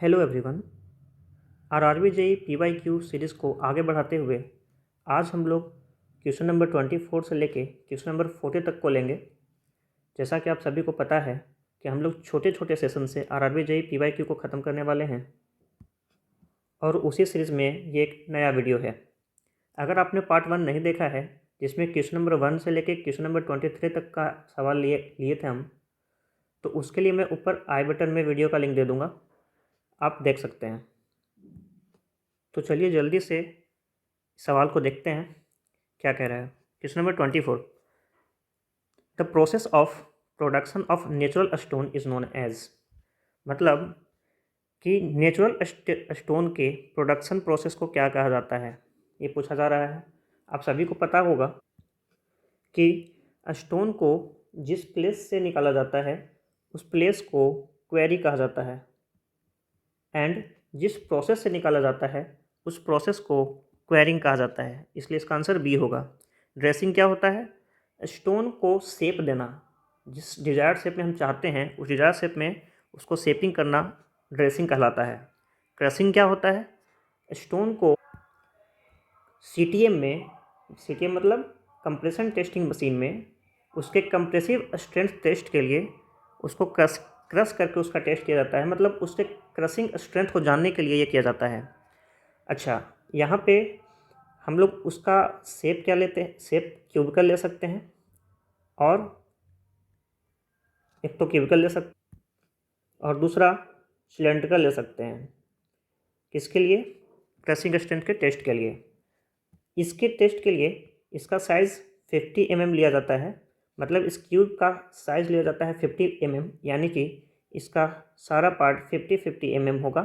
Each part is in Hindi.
Hello everyone. RRB JEE PYQ series को आगे बढ़ाते हुए आज हम लोग क्वेश्चन नंबर 24 से लेके क्वेश्चन नंबर 40 तक को लेंगे। जैसा कि आप सभी को पता है कि हम लोग छोटे छोटे सेशन से आरआरबी जेईई पीवाईक्यू को ख़त्म करने वाले हैं और उसी सीरीज़ में ये एक नया वीडियो है। अगर आपने पार्ट 1 नहीं देखा है, जिसमें क्वेश्चन नंबर 1 से लेके क्वेश्चन नंबर 23 तक का सवाल लिए थे हम, तो उसके लिए मैं ऊपर आई बटन में वीडियो का लिंक दे दूँगा, आप देख सकते हैं। तो चलिए जल्दी से सवाल को देखते हैं क्या कह रहा है। Question number 24, the process of production of natural stone is known as, मतलब कि नेचुरल स्टोन के प्रोडक्शन प्रोसेस को क्या कहा जाता है, ये पूछा जा रहा है। आप सभी को पता होगा कि स्टोन को जिस प्लेस से निकाला जाता है उस प्लेस को क्वेरी कहा जाता है, एंड जिस प्रोसेस से निकाला जाता है उस प्रोसेस को क्वेरिंग कहा जाता है। इसलिए इसका आंसर बी होगा। ड्रेसिंग क्या होता है? स्टोन को शेप देना, जिस डिजायर्ड शेप में हम चाहते हैं उस डिजायर्ड शेप में उसको शेपिंग करना ड्रेसिंग कहलाता है। क्रशिंग क्या होता है? स्टोन को सीटीएम मतलब कंप्रेशन टेस्टिंग मशीन में उसके कंप्रेसिव स्ट्रेंथ टेस्ट के लिए उसको क्रश करके उसका टेस्ट किया जाता है, मतलब उसके क्रशिंग स्ट्रेंथ को जानने के लिए ये किया जाता है। अच्छा, यहाँ पे हम लोग उसका शेप क्या लेते हैं? शेप क्यूबिकल ले सकते हैं, और एक तो क्यूबिकल ले सकते और दूसरा सिलेंड्रिकल ले सकते हैं। किसके लिए? क्रशिंग स्ट्रेंथ के टेस्ट के लिए। इसके टेस्ट के लिए इसका साइज़ 50 mm लिया जाता है, मतलब इस क्यूब का साइज़ लिया जाता है 50 mm, यानी कि इसका सारा पार्ट 50 mm होगा।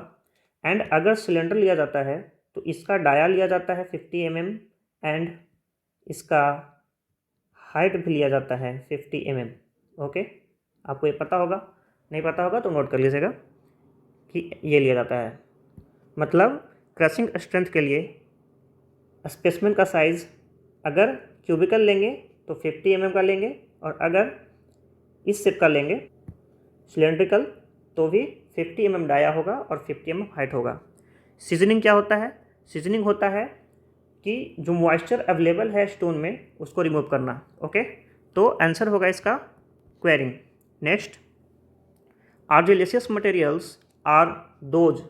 एंड अगर सिलेंडर लिया जाता है तो इसका डाया लिया जाता है 50 mm, एंड इसका हाइट भी लिया जाता है 50 mm। ओके, आपको ये पता होगा, नहीं पता होगा तो नोट कर लीजिएगा कि ये लिया जाता है। मतलब क्रशिंग स्ट्रेंथ के लिए स्पेसिमेन का साइज़ अगर क्यूबिकल लेंगे तो 50 mm का लेंगे, और अगर इस शेप का लेंगे सिलेंड्रिकल तो भी 50 mm डाया होगा और 50 mm हाइट होगा। सीजनिंग क्या होता है? सीजनिंग होता है कि जो मॉइस्चर अवेलेबल है स्टोन में उसको रिमूव करना। ओके, तो आंसर होगा इसका querying. Next, argillaceous materials are those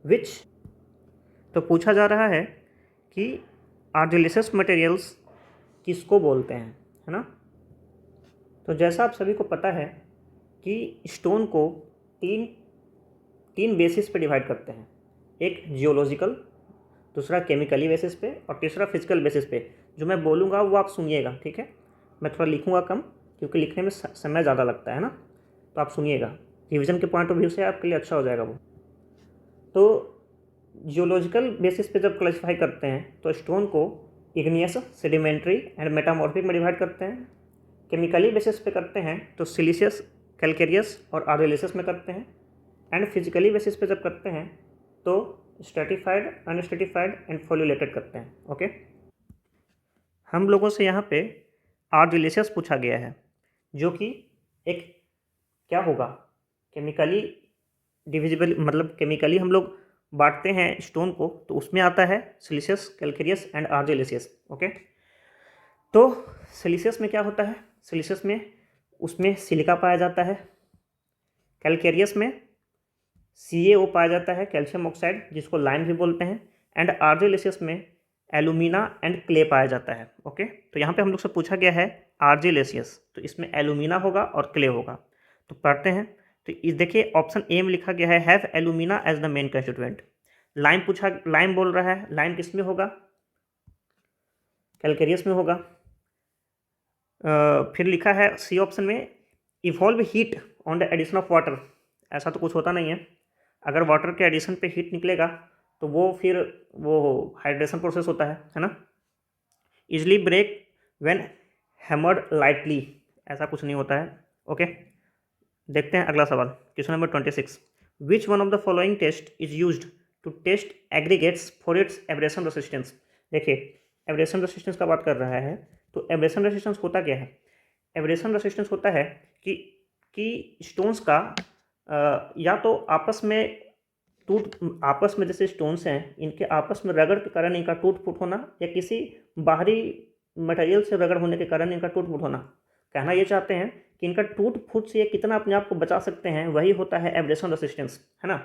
which, तो पूछा जा रहा है कि आर्जिलेसियस मटेरियल्स किसको बोलते हैं, है ना। तो जैसा आप सभी को पता है कि स्टोन को तीन बेसिस पे डिवाइड करते हैं, एक जियोलॉजिकल, दूसरा केमिकली बेसिस पे, और तीसरा फिजिकल बेसिस पे। जो मैं बोलूँगा वो आप सुनिएगा, ठीक है। मैं थोड़ा लिखूँगा कम क्योंकि लिखने में समय ज़्यादा लगता है ना, तो आप सुनिएगा, रिविज़न के पॉइंट ऑफ व्यू से आपके लिए अच्छा हो जाएगा वो। तो जियोलॉजिकल बेसिस पे जब क्लासिफाई करते हैं तो स्टोन को इग्नियस, सेडिमेंट्री एंड मेटामॉर्फिक में डिवाइड करते हैं। केमिकली बेसिस पे करते हैं तो सिलिशियस, कैलकेरियस और आर्जिलेसियस में करते हैं। एंड फिजिकली बेसिस पे जब करते हैं तो स्ट्रेटिफाइड, अनस्ट्रेटिफाइड एंड फोल्यूलेटेड करते हैं। ओके, हम लोगों से यहाँ पे आर्जिलेसियस पूछा गया है, जो कि एक क्या होगा, केमिकली डिविजिबल, मतलब केमिकली हम लोग बांटते हैं स्टोन को, तो उसमें आता है siliceous, calcareous and argillaceous. Okay, तो सिलिशियस में क्या होता है? सिलिशियस में उसमें सिलिका पाया जाता है। कैलकेरियस में CaO पाया जाता है, कैल्शियम ऑक्साइड, जिसको लाइम भी बोलते हैं। एंड आर्जिलेसियस में एलुमिना एंड क्ले पाया जाता है। ओके, तो यहाँ पे हम लोग से पूछा गया है आर्जिलेसियस, तो इसमें एलुमिना होगा और क्ले होगा। तो पढ़ते हैं, तो इस देखिए ऑप्शन ए में लिखा गया है have alumina as the main constituent. Lime बोल रहा है, लाइम किस में होगा? कैलकेरियस में होगा। फिर लिखा है सी ऑप्शन में evolve heat on the addition of water. ऐसा तो कुछ होता नहीं है, अगर वाटर के एडिशन पे हीट निकलेगा तो वो फिर वो हाइड्रेशन प्रोसेस होता है ना। Easily break when hammered lightly, ऐसा कुछ नहीं होता है। ओके, देखते हैं अगला सवाल, question number 26, which one of the following test is used to test aggregates for its abrasion resistance. देखिए, एब्रेशन रेसिस्टेंस का बात कर रहा है, तो एब्रेशन रेसिस्टेंस होता क्या है? एब्रेशन रेसिस्टेंस होता है कि स्टोन्स का या तो आपस में टूट आपस में जैसे स्टोन्स हैं, इनके आपस में रगड़ के कारण इनका टूट फूट होना या किसी बाहरी मटेरियल से रगड़ होने के कारण इनका टूट फूट होना। कहना ये चाहते हैं कि इनका टूट फूट से ये कितना अपने आप को बचा सकते हैं, वही होता है एब्रेशन रेसिस्टेंस, है ना।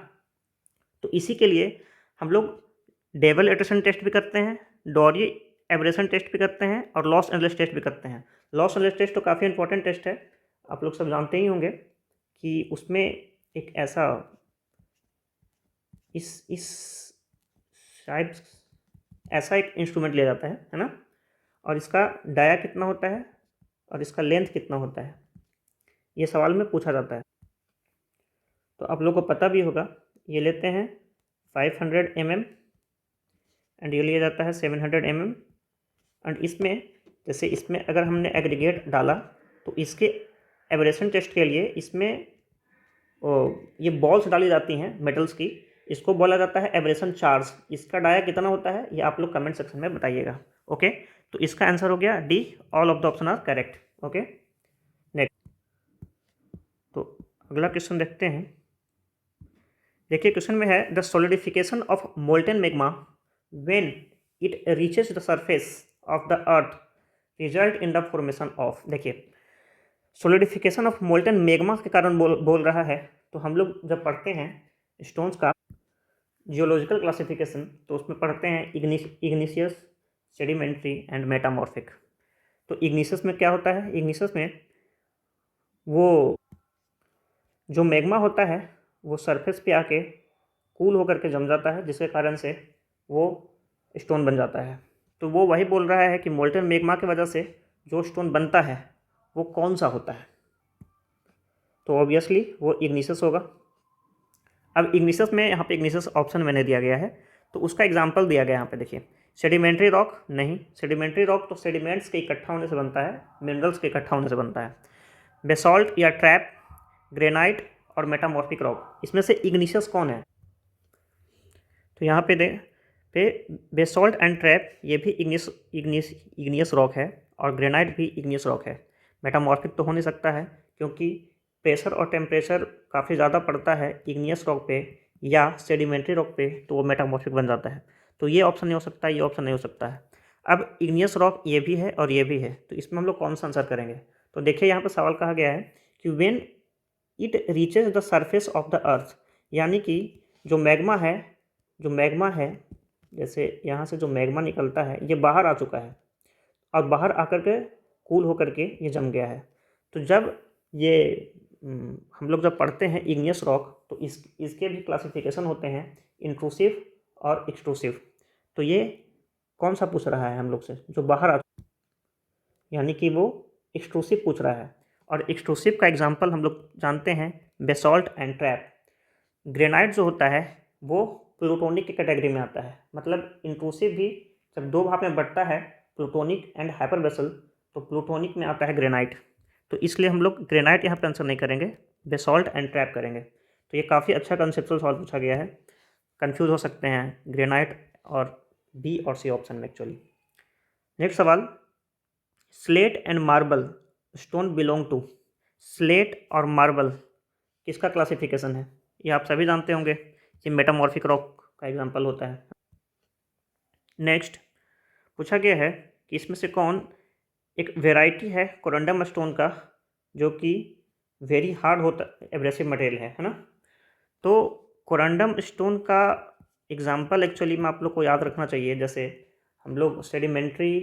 तो इसी के लिए हम लोग डेवल एब्रेशन टेस्ट भी करते हैं, डॉरी एब्रेशन टेस्ट भी करते हैं और लॉस एंजल्स टेस्ट भी करते हैं। लॉस एंजल्स टेस्ट तो काफ़ी इंपॉर्टेंट टेस्ट है, आप लोग सब जानते ही होंगे कि उसमें एक ऐसा इस शायद ऐसा एक इंस्ट्रूमेंट लिया जाता है ना, और इसका डाया कितना होता है और इसका लेंथ कितना होता है, ये सवाल में पूछा जाता है। तो आप लोगों को पता भी होगा, ये लेते हैं 500 mm एंड ये लिया जाता है 700 mm। एंड इसमें जैसे इसमें अगर हमने एग्रीगेट डाला तो इसके एब्रेशन टेस्ट के लिए इसमें ये बॉल्स डाली जाती हैं मेटल्स की, इसको बोला जाता है एब्रेशन चार्ज। इसका डाया कितना होता है ये आप लोग कमेंट सेक्शन में बताइएगा। ओके, तो इसका आंसर हो गया D, all of the option are correct. Okay, next, तो अगला क्वेश्चन देखते हैं। देखिए क्वेश्चन में है the solidification of molten magma when it reaches the surface of the earth result in the formation of. देखिए सॉलिडिफिकेशन ऑफ मोल्टेन मैग्मा के कारण बोल रहा है। तो हम लोग जब पढ़ते हैं स्टोन्स का जियोलॉजिकल क्लासिफिकेशन तो उसमें पढ़ते हैं इग्निशियस, सेडिमेंट्री एंड मेटामॉर्फिक। तो इग्निशियस में क्या होता है, इग्निशियस में वो जो मैग्मा होता है वो सरफेस पे आके कूल होकर के जम जाता है, जिसके कारण से वो स्टोन बन जाता है। तो वो वही बोल रहा है कि मोल्टेन मैग्मा की वजह से जो स्टोन बनता है वो कौन सा होता है। तो ऑब्वियसली वो इग्निशियस होगा। अब इग्निशियस में यहाँ पे इग्निशियस ऑप्शन मैंने दिया गया है, तो उसका एग्जांपल दिया गया यहाँ पे। देखिए सेडिमेंट्री रॉक नहीं, सेडिमेंट्री रॉक तो सेडिमेंट्स के इकट्ठा होने से बनता है, मिनरल्स के इकट्ठा होने से बनता है। बेसॉल्ट या ट्रैप, ग्रेनाइट और मेटामॉर्फिक रॉक, इसमें से इग्निशियस कौन है। तो यहाँ पे बेसॉल्ट एंड ट्रैप ये भी इग्नियस रॉक है और ग्रेनाइट भी इग्नियस रॉक है। मेटामॉर्फिक तो हो नहीं सकता है क्योंकि प्रेशर और टेम्परेचर काफ़ी ज़्यादा पड़ता है इग्नियस रॉक पे या सेडिमेंट्री रॉक पे, तो वो मेटामॉर्फिक बन जाता है। तो ये ऑप्शन नहीं हो सकता, ये ऑप्शन नहीं हो सकता है। अब इग्नियस रॉक ये भी है और ये भी है, तो इसमें हम लोग कौन सा आंसर करेंगे। तो देखिए यहाँ पर सवाल कहा गया है कि when it reaches the surface of the अर्थ, यानी कि जो मैग्मा है जैसे यहाँ से जो मैग्मा निकलता है ये बाहर आ चुका है और बाहर आकर के कूल होकर के ये जम गया है। तो जब ये हम लोग जब पढ़ते हैं इग्नियस रॉक तो इसके भी क्लासिफिकेशन होते हैं इंट्रूसिव और एक्सट्रूसिव। तो ये कौन सा पूछ रहा है हम लोग से, जो बाहर आ, यानी कि वो एक्सट्रूसिव पूछ रहा है। और एक्सट्रूसिव का एग्जांपल हम लोग जानते हैं बेसॉल्ट एंड ट्रैप। ग्रेनाइट जो होता है वो प्लूटोनिक की कैटेगरी में आता है, मतलब इंट्रूसिव भी जब दो भाग में बढ़ता है प्लूटोनिक एंड हाइपरबेसल, तो प्लूटोनिक में आता है ग्रेनाइट। तो इसलिए हम लोग ग्रेनाइट यहाँ पे आंसर नहीं करेंगे, बेसॉल्ट एंड ट्रैप करेंगे। तो ये काफ़ी अच्छा कंसेप्चुअल सवाल पूछा गया है, कंफ्यूज हो सकते हैं ग्रेनाइट और बी और सी ऑप्शन में एक्चुअली। नेक्स्ट सवाल, slate and marble stone belong to. Slate और मार्बल किसका क्लासिफिकेशन है, ये आप सभी जानते होंगे, ये मेटामॉर्फिक रॉक का एग्जांपल होता है। नेक्स्ट पूछा गया है कि इसमें से कौन एक वेराइटी है कोरंडम स्टोन का जो कि वेरी हार्ड होता एब्रेसिव मटेरियल है ना। तो कोरंडम स्टोन का एग्जांपल एक्चुअली में आप लोग को याद रखना चाहिए, जैसे हम लोग सेडिमेंट्री,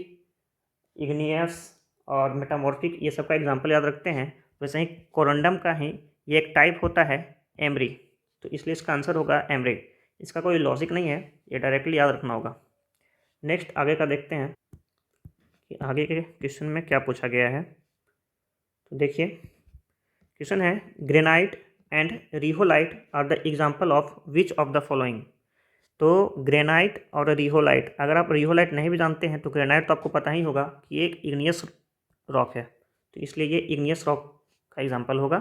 इग्नियस और मेटामॉर्फिक ये सब का एग्जांपल याद रखते हैं, वैसे ही कोरंडम का ही ये एक टाइप होता है एमरी, तो इसलिए इसका आंसर होगा एमरी। इसका कोई लॉजिक नहीं है, ये डायरेक्टली याद रखना होगा। नेक्स्ट आगे का देखते हैं कि आगे के क्वेश्चन में क्या पूछा गया है। तो देखिए क्वेश्चन है granite and rhyolite are the example of which of the following. तो ग्रेनाइट और रिहोलाइट, अगर आप रिहोलाइट नहीं भी जानते हैं तो ग्रेनाइट तो आपको पता ही होगा कि एक इग्नियस रॉक है, तो इसलिए ये इग्नियस रॉक का एग्जाम्पल होगा।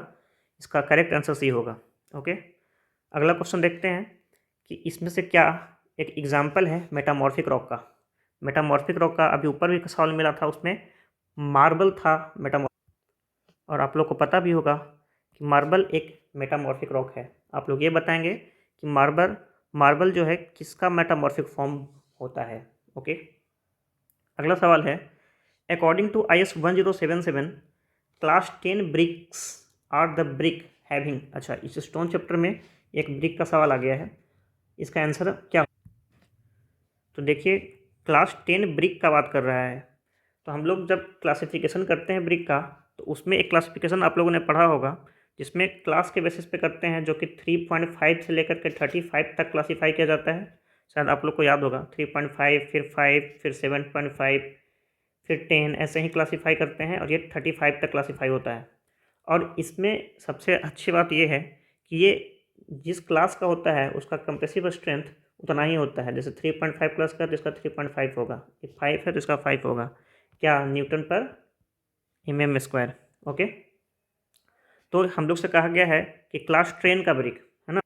इसका करेक्ट आंसर सी होगा। ओके, अगला क्वेश्चन देखते हैं कि इसमें से क्या एक एग्जाम्पल है मेटामॉर्फिक रॉक का। मेटामॉर्फिक रॉक का अभी ऊपर भी सवाल मिला था, उसमें मार्बल था मेटामॉर्फिक, और आप लोग को पता भी होगा कि मार्बल एक मेटामॉर्फिक रॉक है। आप लोग ये बताएंगे कि मार्बल जो है किसका मेटामॉर्फिक फॉर्म होता है। ओके, अगला सवाल है, according to IS 1077 class 10 bricks are the brick having. अच्छा, इस स्टोन चैप्टर में एक ब्रिक का सवाल आ गया है, इसका आंसर क्या? तो देखिए, क्लास 10 ब्रिक का बात कर रहा है, तो हम लोग जब क्लासिफिकेशन करते हैं ब्रिक का, तो उसमें एक क्लासिफिकेशन आप लोगों ने पढ़ा होगा जिसमें क्लास के बेसिस पे करते हैं, जो कि 3.5 से लेकर के 35 तक क्लासीफाई किया जाता है। शायद आप लोग को याद होगा, 3.5, फिर 5, फिर 7.5, फिर 10, ऐसे ही क्लासीफाई करते हैं और ये 35 तक क्लासीफाई होता है। और इसमें सबसे अच्छी बात ये है कि ये जिस क्लास का होता है उसका कंप्रेसिव स्ट्रेंथ उतना ही होता है। जैसे 3.5 प्लस का तो इसका 3.5 होगा, ये 5 है तो इसका 5 होगा, क्या, न्यूटन पर mm²। ओके, तो हम लोग से कहा गया है कि क्लास 10 का ब्रिक है ना,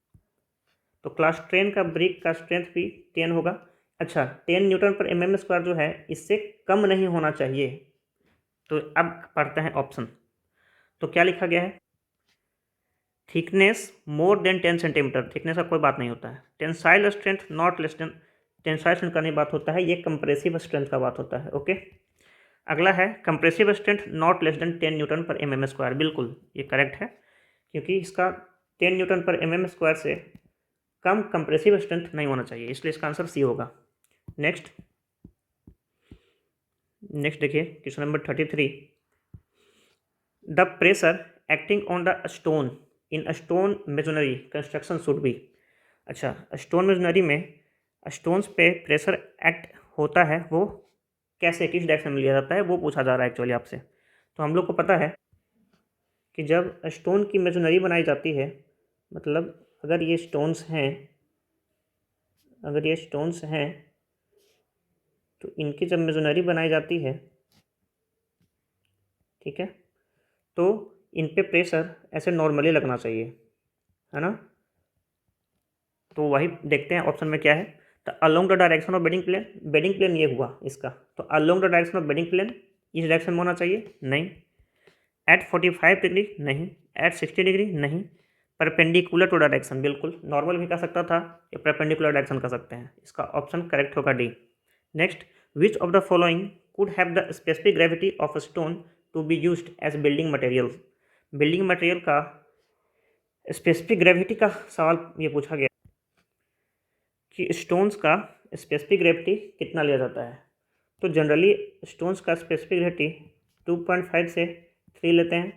तो क्लास 10 का ब्रिक का स्ट्रेंथ भी 10 होगा। अच्छा, 10 न्यूटन पर mm² जो है इससे कम नहीं होना चाहिए। तो अब पढ़ते हैं ऑप्शन, तो क्या लिखा गया है, thickness more than 10 centimetre, thickness का कोई बात नहीं होता है। Tensile strength not less than, tensile strength का नहीं बात होता है, ये कंप्रेसिव स्ट्रेंथ का बात होता है। ओके, अगला है compressive strength not less than 10 Newton पर mm², बिल्कुल ये करेक्ट है, क्योंकि इसका 10 न्यूटन पर mm² से कम कंप्रेसिव स्ट्रेंथ नहीं होना चाहिए, इसलिए इसका आंसर सी होगा। नेक्स्ट देखिए question number 33, the pressure acting on the stone in stone masonry construction should be. अच्छा, स्टोन मेजनरी में स्टोन्स पे प्रेशर एक्ट होता है, वो कैसे, किस डायरेक्शन में लिया जाता है, वो पूछा जा रहा है एक्चुअली आपसे। तो हम लोग को पता है कि जब स्टोन की मेजनरी बनाई जाती है, मतलब अगर ये स्टोन्स हैं, तो इनकी जब मेजनरी बनाई जाती है, ठीक है, तो इन पे प्रेशर ऐसे नॉर्मली लगना चाहिए, है ना। तो वही देखते हैं ऑप्शन में क्या है, तो along the direction of bedding plane ये हुआ इसका, तो along the direction of bedding plane इस डायरेक्शन में होना चाहिए, नहीं। एट 45 डिग्री नहीं, एट 60 डिग्री नहीं, परपेंडिकुलर टू डायरेक्शन, बिल्कुल नॉर्मल भी कर सकता था, या परपेंडिकुलर डायरेक्शन कर सकते हैं, इसका ऑप्शन करेक्ट होगा D. Next, which of the following could have the specific gravity of stone to be used as building material. Building material का स्पेसिफिक ग्रेविटी का सवाल ये पूछा गया कि स्टोन्स का स्पेसिफिक ग्रेविटी कितना लिया जाता है। तो जनरली स्टोन्स का स्पेसिफिक ग्रेविटी 2.5 से 3 लेते हैं।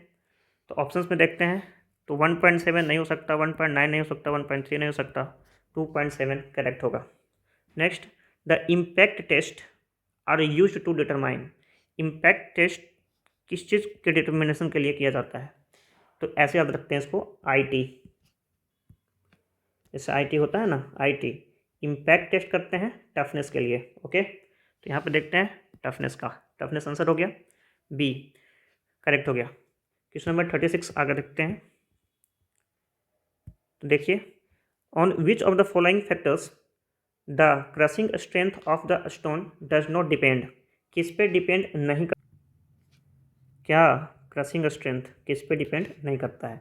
तो ऑप्शंस में देखते हैं, तो 1.7 नहीं हो सकता, 1.9 नहीं हो सकता, 1.3 नहीं हो सकता, 2.7 करेक्ट होगा। Next, the impact test are used to determine. Impact test किस चीज़ के डिटर्मिनेशन के लिए किया जाता है, तो ऐसे याद रखते हैं इसको, IT, जैसे IT होता है ना, IT इम्पैक्ट टेस्ट करते हैं टफनेस के लिए। ओके, तो यहाँ पे देखते हैं टफनेस का, टफनेस आंसर हो गया बी, करेक्ट हो गया। क्वेश्चन नंबर 36 आगे देखते हैं, तो देखिए, on which of the following factors the crushing strength of the stone does not depend. किस पे डिपेंड नहीं कर, क्या क्रशिंग स्ट्रेंथ किस पे डिपेंड नहीं करता है,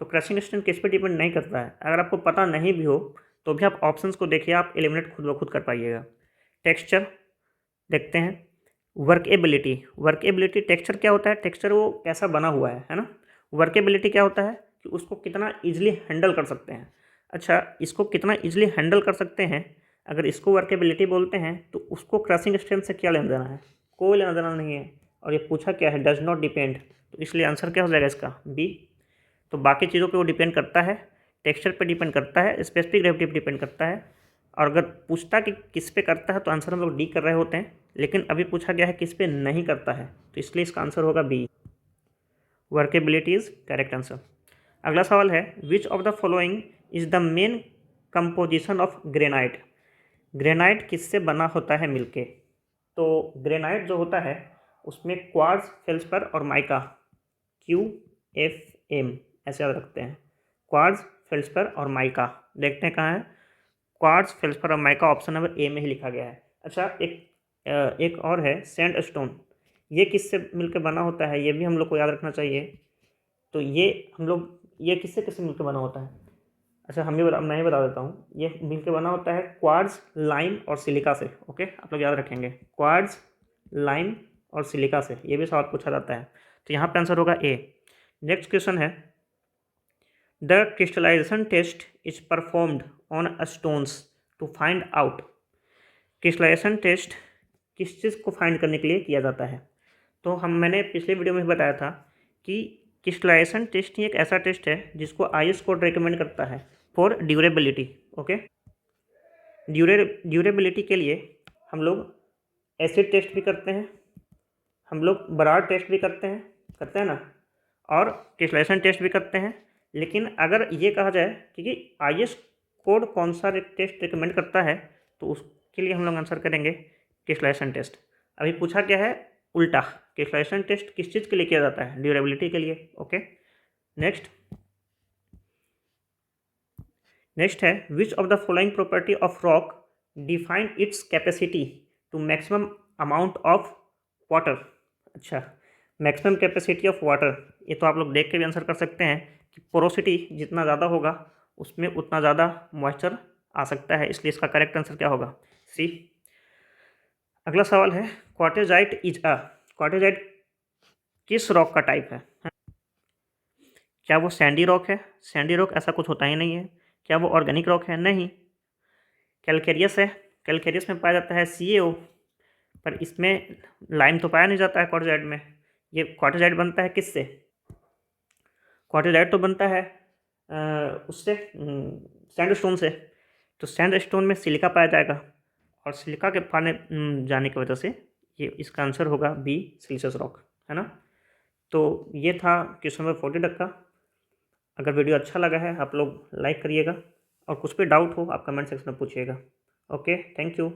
तो क्रशिंग स्ट्रेंथ किस पे डिपेंड नहीं करता है, अगर आपको पता नहीं भी हो तो भी आप ऑप्शंस को देखिए, आप एलिमिनेट खुद ब खुद कर पाइएगा। टेक्सचर देखते हैं, वर्केबिलिटी टेक्सचर क्या होता है, टेक्सचर वो कैसा बना हुआ है ना। वर्केबिलिटी क्या होता है कि उसको कितना ईजिली हैंडल कर सकते हैं। अच्छा, इसको कितना ईजिली हैंडल कर सकते हैं, अगर इसको वर्केबिलिटी बोलते हैं तो उसको क्रशिंग स्ट्रेंथ से क्या लेना देना है, कोई लेना देना नहीं है। और ये पूछा क्या है, डज नॉट डिपेंड, तो इसलिए आंसर क्या हो जाएगा इसका बी। तो बाकी चीज़ों पे वो डिपेंड करता है, टेक्सचर पे डिपेंड करता है, स्पेसिफिक ग्रेविटी पे डिपेंड करता है। और अगर पूछता कि किस पे करता है तो आंसर हम लोग डी कर रहे होते हैं, लेकिन अभी पूछा गया है किस पे नहीं करता है, तो इसलिए इसका आंसर होगा B, workability is correct answer. अगला सवाल है, which of the following is the main composition of granite. Granite किससे बना होता है मिलके, तो ग्रेनाइट जो होता है उसमें क्वार्ट्ज, फेल्सपर और माइका, QFM ऐसे याद रखते हैं, क्वार्ट्ज, फेल्सपर और माइका। देखते हैं कहाँ है, क्वार्ट्ज, फेल्सपर और माइका ऑप्शन नंबर ए में ही लिखा गया है। अच्छा, एक और है सैंड स्टोन, ये किससे मिलकर बना होता है, ये भी हम लोग को याद रखना चाहिए। तो ये किससे किससे मिलकर बना होता है, अच्छा मैं ही बता देता हूँ, ये मिल के बना होता है क्वार्ट्ज, लाइम और सिलिका से। ओके, आप लोग याद रखेंगे, क्वार्ट्ज, लाइम और सिलिका से, ये भी सवाल पूछा जाता है। तो यहाँ पे आंसर होगा ए। नेक्स्ट क्वेश्चन है, the crystallization test is performed on stones to find out. Crystallization test किस चीज़ को फाइंड करने के लिए किया जाता है? तो मैंने पिछले वीडियो में बताया था कि क्रिस्टलाइजेशन टेस्ट ही एक ऐसा टेस्ट है जिसको आईएस कोड रेकमेंड करता है फॉर ड्यूरेबिलिटी। ओके, ड्यूरेबिलिटी के लिए हम लोग एसिड टेस्ट भी करते हैं, हम लोग बराड टेस्ट भी करते हैं ना, और क्रिस्टलाइजेशन टेस्ट भी करते हैं। लेकिन अगर ये कहा जाए कि आईएस कोड कौन सा टेस्ट रिकमेंड करता है, तो उसके लिए हम लोग आंसर करेंगे क्रिस्टलाइजेशन टेस्ट। अभी पूछा क्या है, उल्टा, क्रिस्टलाइजेशन टेस्ट किस चीज़ के लिए किया जाता है? ड्यूरेबिलिटी के लिए। ओके, नेक्स्ट है, which of the following property of rock define its capacity to maximum amount of water. अच्छा, मैक्सिमम कैपेसिटी ऑफ वाटर, ये तो आप लोग देख के भी आंसर कर सकते हैं कि पोरोसिटी जितना ज़्यादा होगा उसमें उतना ज़्यादा मॉइस्चर आ सकता है, इसलिए इसका करेक्ट आंसर क्या होगा? सी। अगला सवाल है, क्वार्टेजाइट किस रॉक का टाइप है? क्या वो सैंडी रॉक है? सैंडी रॉक ऐसा कुछ होता ही नहीं है। क्या वो ऑर्गेनिक रॉक है? नहीं। कैलकेरियस है? कैलकेरियस में पाया जाता है CaO, पर इसमें लाइम तो पाया नहीं जाता है क्वार्टेजाइट में। ये क्वार्टेजाइट बनता है किससे? क्वार्टेजाइट तो बनता है उससे, सैंडस्टोन से। तो सैंडस्टोन में सिलिका पाया जाएगा, और सिलिका के पाने जाने की वजह से ये इसका आंसर होगा बी, सिलिशियस रॉक, है ना। तो ये था क्वेश्चन नंबर 40 का। अगर वीडियो अच्छा लगा है आप लोग लाइक करिएगा, और कुछ भी डाउट हो आप कमेंट सेक्शन में पूछिएगा। Okay, thank you.